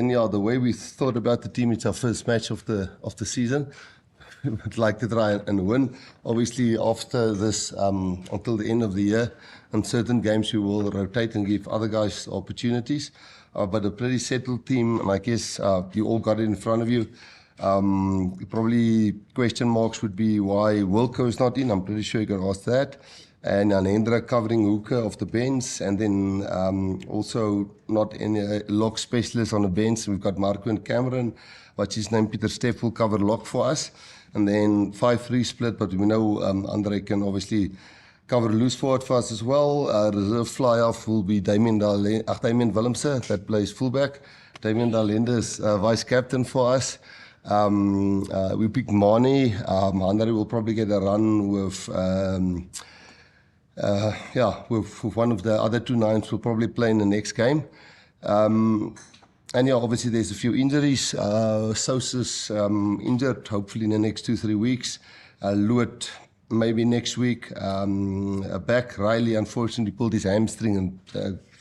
And yeah, the way we thought about the team, it's our first match of the season. We'd like to try and win. Obviously, after this, until the end of the year, in certain games we will rotate and give other guys opportunities. But a pretty settled team, and I guess you all got it in front of you. Probably question marks would be why Wilco is not in. I'm pretty sure you can ask that. And Hendra covering hooker off the bench, and then also not any lock specialist on the bench. We've got Marco and Cameron, what's his name, Peter Steff will cover lock for us. And then 5-3 split, but we know Andre can obviously cover loose forward for us as well. Reserve fly-off will be Damien Willemse, that plays fullback. Damien Dalende is vice-captain for us. We picked Mani. Andre will probably get a run with... with one of the other two nines will probably play in the next game. And yeah, obviously there's a few injuries. Sosa's injured, hopefully in the next 2-3 weeks. Luet maybe next week. Back, Riley unfortunately pulled his hamstring in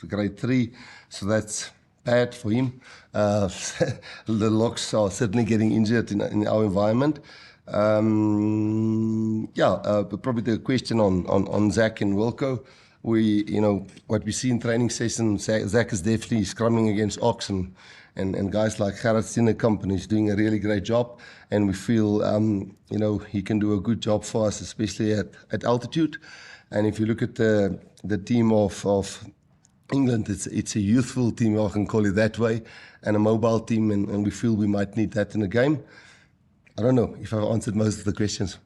grade 3, so that's bad for him. The locks are certainly getting injured in our environment. But probably the question on Zach and Wilco. What we see in training session, Zach is definitely scrumming against Ox and guys like Gerard Steenekamp is doing a really great job. And we feel, he can do a good job for us, especially at altitude. And if you look at the team of England, it's a youthful team, I can call it that way, and a mobile team, and we feel we might need that in the game. I don't know if I've answered most of the questions.